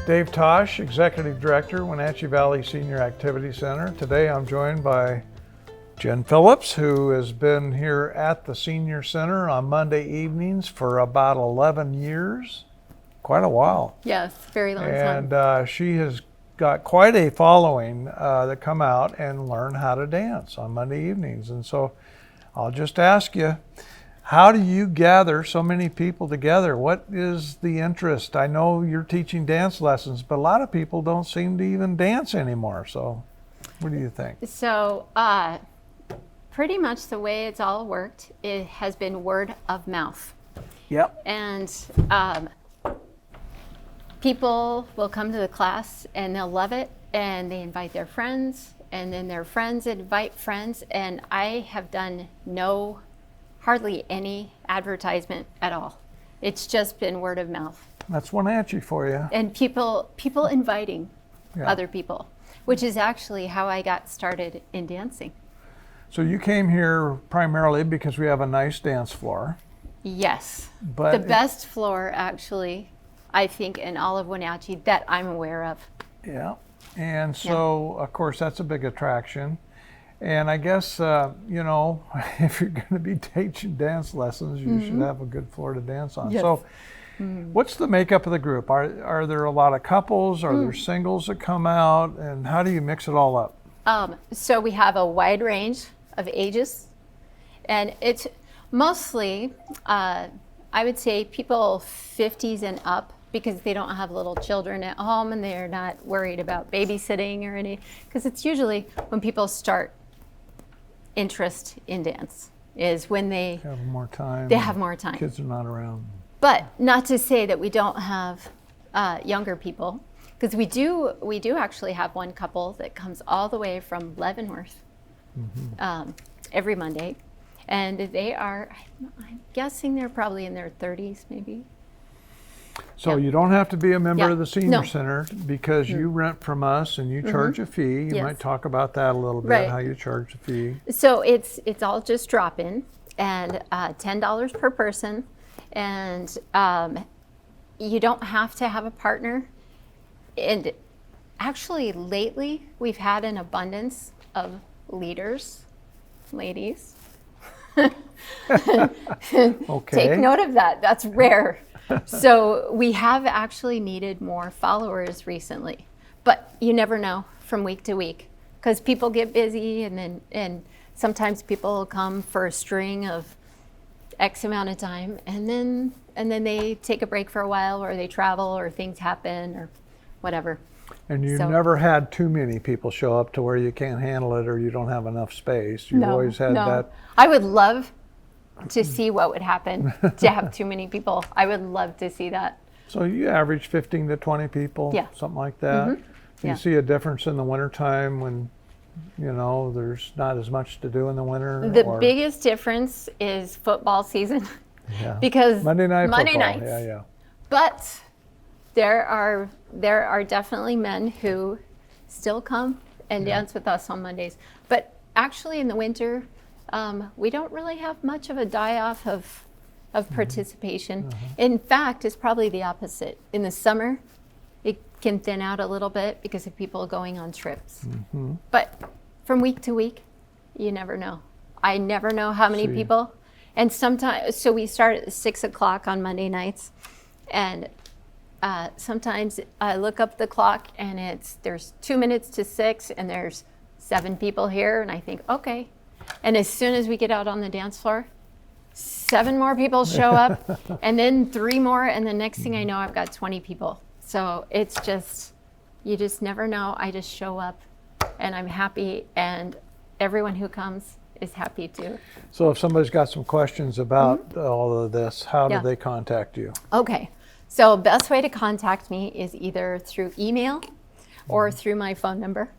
Dave Tosh, Executive Director, Wenatchee Valley Senior Activity Center. Today I'm joined by Jen Phillips, who has been here at the Senior Center on Monday evenings for about 11 years. Quite a while. Yes, very long time. And she has got quite a following that come out and learn how to dance on Monday evenings. And so I'll just ask you, how do you gather so many people together? What is the interest? I know you're teaching dance lessons, but a lot of people don't seem to even dance anymore. So what do you think? So pretty much the way it's all worked, it has been word of mouth. Yep. And people will come to the class and they'll love it, and they invite their friends, and then their friends invite friends. And I have done hardly any advertisement at all. It's just been word of mouth. That's Wenatchee for you. And people inviting other people, which is actually how I got started in dancing. So you came here primarily because we have a nice dance floor. Yes, But the best floor actually, I think, in all of Wenatchee that I'm aware of. Yeah, and so of course that's a big attraction. And I guess, if you're going to be teaching dance lessons, you should have a good floor to dance on. Yes. So what's the makeup of the group? Are there a lot of couples? Are there singles that come out? And how do you mix it all up? So we have a wide range of ages, and it's mostly, I would say, people 50s and up, because they don't have little children at home and they're not worried about babysitting or any, because it's usually when people start interest in dance is when they Have more time. have more time. Kids are not around. But not to say that we don't have younger people, because we do actually have one couple that comes all the way from Leavenworth every Monday, and they are, I'm guessing they're probably in their 30s maybe. So you don't have to be a member of the Senior No. Center, because you rent from us and you charge a fee. You Yes. might talk about that a little bit, Right. how you charge a fee. So it's all just drop-in, and $10 per person, and you don't have to have a partner. And actually, lately, we've had an abundance of ladies. Okay. Take note of that. That's rare. So we have actually needed more followers recently, but you never know from week to week, because people get busy, and sometimes people will come for a string of X amount of time, and then they take a break for a while, or they travel, or things happen, or whatever. And you've So- never had too many people show up to where you can't handle it or you don't have enough space. You've always had that. I would love to see what would happen to have too many people. I would love to see that. So you average 15 to 20 people, Yeah. something like that. Do Yeah. you see a difference in the wintertime when, there's not as much to do in the winter? The or- biggest difference is football season, Yeah. because Monday night Monday football. nights. Yeah. But there are definitely men who still come and dance with us on Mondays. But actually, in the winter, we don't really have much of a die-off of participation. In fact, it's probably the opposite. In the summer, it can thin out a little bit because of people going on trips. But from week to week, you never know. I never know how many people. And sometimes, so we start at 6 o'clock on Monday nights, and sometimes I look up the clock and there's 2 minutes to 6, and there's 7 people here, and I think, okay. And as soon as we get out on the dance floor, 7 more people show up, and then 3 more, and the next thing I know, I've got 20 people. So it's just, you just never know. I just show up, and I'm happy, and everyone who comes is happy too. So if somebody's got some questions about all of this, how do Yeah. they contact you? Okay, so best way to contact me is either through email or through my phone number.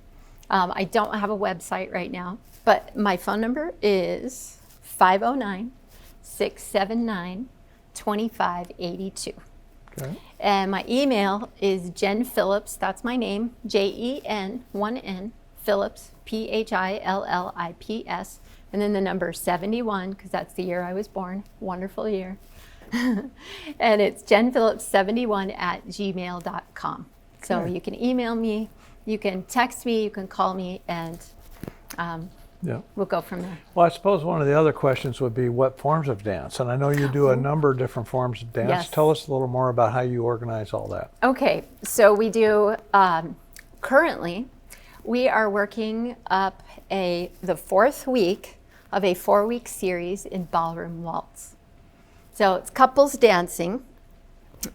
I don't have a website right now, but my phone number is 509-679-2582. Okay. And my email is Jen Phillips, that's my name, Jen, 1N, Phillips, Phillips, and then the number 71, because that's the year I was born. Wonderful year. And it's jenphillips71@gmail.com. So Okay. you can email me, you can text me, you can call me, and Yeah. we'll go from there. Well, I suppose one of the other questions would be what forms of dance? And I know you do a number of different forms of dance. Yes. Tell us a little more about how you organize all that. Okay, so we do, currently, we are working up the fourth week of a 4-week series in ballroom waltz. So it's couples dancing,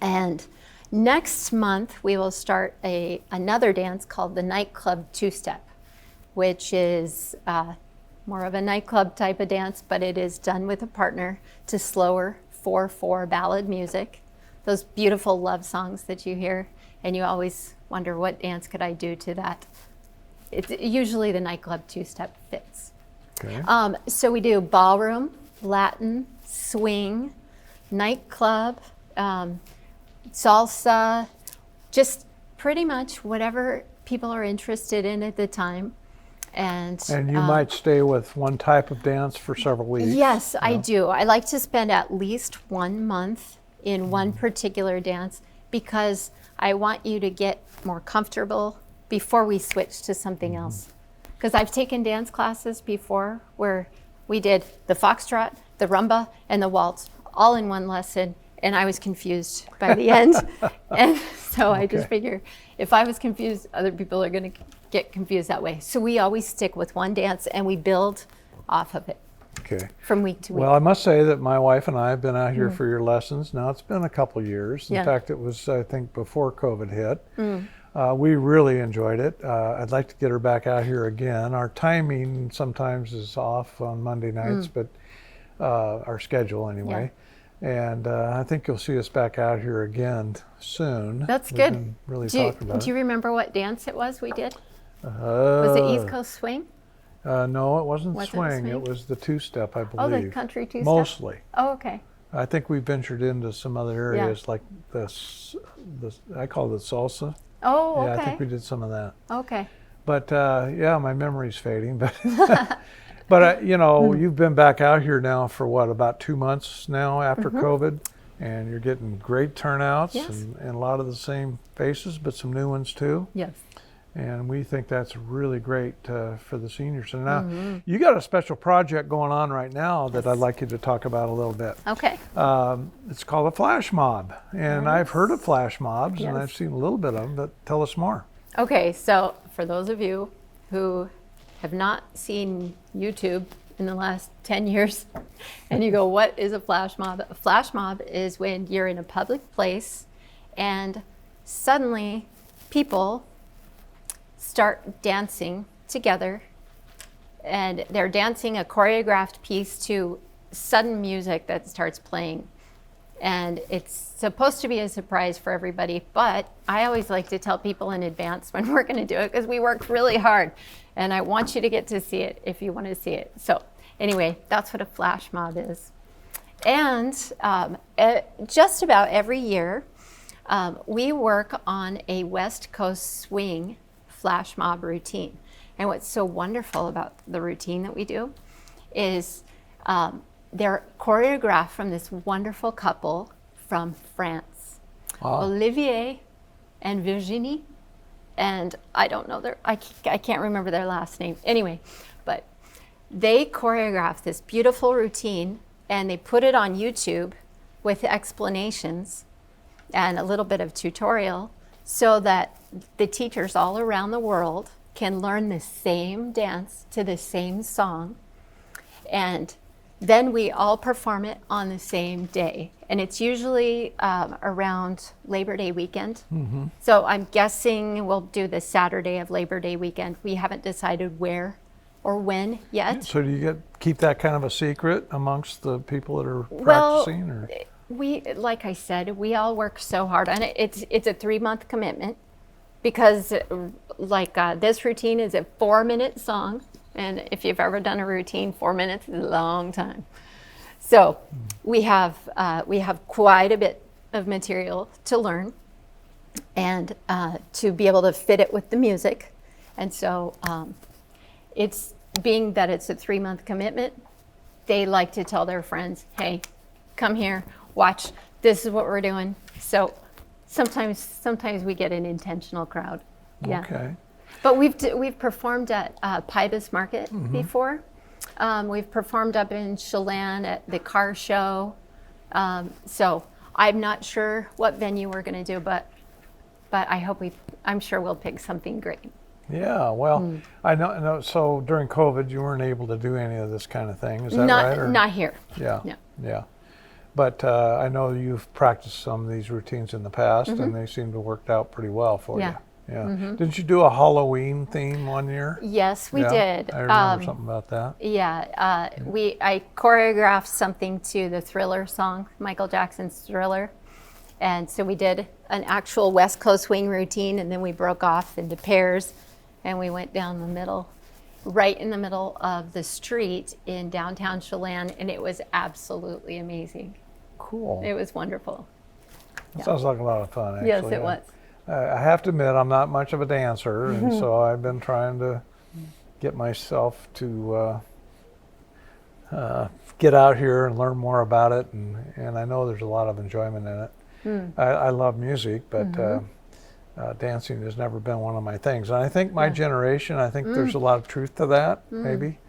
and next month we will start another dance called the nightclub two-step, which is more of a nightclub type of dance, but it is done with a partner to slower 4/4 ballad music, those beautiful love songs that you hear, and you always wonder what dance could I do to that. It's usually the nightclub two-step fits. Okay. So we do ballroom, Latin, swing, nightclub, salsa, just pretty much whatever people are interested in at the time. And And you might stay with one type of dance for several weeks. yes, I do. I like to spend at least 1 month in one particular dance because I want you to get more comfortable before we switch to something else. Because I've taken dance classes before where we did the foxtrot, the rumba, and the waltz all in one lesson, and I was confused by the end. And so I just Okay. figure if I was confused, other people are going to get confused that way. So we always stick with one dance and we build off of it Okay. from week to week. Well, I must say that my wife and I have been out here for your lessons. Now, it's been a couple years. In Yeah. fact, it was, I think, before COVID hit. We really enjoyed it. I'd like to get her back out here again. Our timing sometimes is off on Monday nights, but our schedule anyway. And I think you'll see us back out here again soon. That's We've good. been really do, talking about do you it. remember what dance it was we did? Was it East Coast Swing? No, it wasn't Was it the swing. swing? It was the two-step, I Oh, believe. the country two-step? Mostly. Oh, okay. I think we ventured into some other areas like this. I call it salsa. Oh, Yeah, okay. I think we did some of that. Okay. But yeah, my memory's fading. But but you know, you've been back out here now for what, about 2 months now after COVID, and you're getting great turnouts Yes. and a lot of the same faces, but some new ones too. Yes. And we think that's really great for the seniors. And now you got a special project going on right now that I'd like you to talk about a little bit. Okay. It's called a flash mob, and I've heard of flash mobs, and Yes. I've seen a little bit of them. But tell us more. Okay, so for those of you who have not seen YouTube in the last 10 years, and you go, what is a flash mob? A flash mob is when you're in a public place and suddenly people start dancing together, and they're dancing a choreographed piece to sudden music that starts playing. And it's supposed to be a surprise for everybody, but I always like to tell people in advance when we're going to do it because we worked really hard, and I want you to get to see it if you want to see it. So anyway, that's what a flash mob is. And just about every year, we work on a West Coast swing flash mob routine. And what's so wonderful about the routine that we do is they're choreographed from this wonderful couple from France, Wow. Olivier and Virginie. And I don't know I can't remember their last name. Anyway, but they choreograph this beautiful routine and they put it on YouTube with explanations and a little bit of tutorial so that the teachers all around the world can learn the same dance to the same song. And then we all perform it on the same day. And it's usually around Labor Day weekend. So I'm guessing we'll do the Saturday of Labor Day weekend. We haven't decided where or when yet. So do you keep that kind of a secret amongst the people that are Well, practicing? Or? we, like I said, we all work so hard on it. It's a 3-month commitment because this routine is a 4-minute song. And if you've ever done a routine, 4 minutes is a long time. So we have quite a bit of material to learn and to be able to fit it with the music. And so it's being that it's a 3-month commitment, they like to tell their friends, hey, come here, watch, this is what we're doing. So Sometimes we get an intentional crowd. Yeah. Okay. But we've performed at Pybus Market before. We've performed up in Chelan at the car show. So I'm not sure what venue we're going to do, but I'm sure we'll pick something great. Yeah, well, I know. So during COVID, you weren't able to do any of this kind of thing. Is that Not right? Or? not here. Yeah. No. Yeah. But I know you've practiced some of these routines in the past, and they seem to have worked out pretty well for Yeah. you. Yeah. Didn't you do a Halloween theme one year? Yes, we Yeah, did. I remember something about that. Yeah, I choreographed something to the Thriller song, Michael Jackson's Thriller. And so we did an actual West Coast swing routine, and then we broke off into pairs, and we went down the middle, right in the middle of the street in downtown Chelan, and it was absolutely amazing. Cool. It was wonderful. That sounds like a lot of fun, actually. Yes, it was. I have to admit, I'm not much of a dancer, and so I've been trying to get myself to get out here and learn more about it, and I know there's a lot of enjoyment in it. I love music, but dancing has never been one of my things. And I think my generation, I think there's a lot of truth to that, maybe,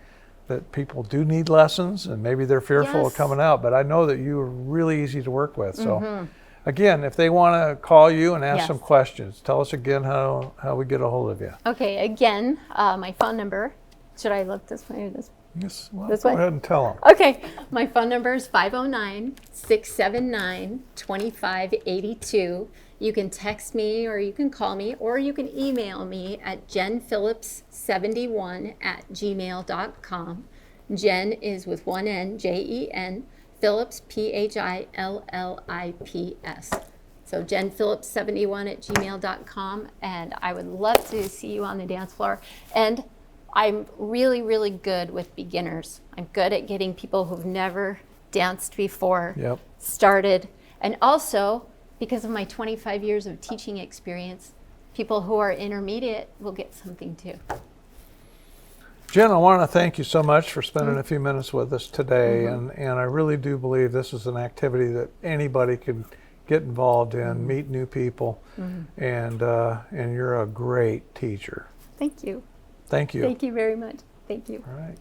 that people do need lessons, and maybe they're fearful of coming out, but I know that you are really easy to work with. So again, if they want to call you and ask some questions, tell us again how we get a hold of you. Okay, again, my phone number, should I look this way or this way? Yes, well, This go way? ahead and tell them. Okay, my phone number is 509-679-2582. You can text me, or you can call me, or you can email me at jenphillips71@gmail.com. Jen is with one N, Jen, Phillips, Phillips. So jenphillips71@gmail.com, and I would love to see you on the dance floor. And I'm really, really good with beginners. I'm good at getting people who've never danced before started. And also, because of my 25 years of teaching experience, people who are intermediate will get something too. Jen, I want to thank you so much for spending a few minutes with us today, and I really do believe this is an activity that anybody can get involved in, meet new people, and you're a great teacher. Thank you. Thank you. Thank you very much. Thank you. All right.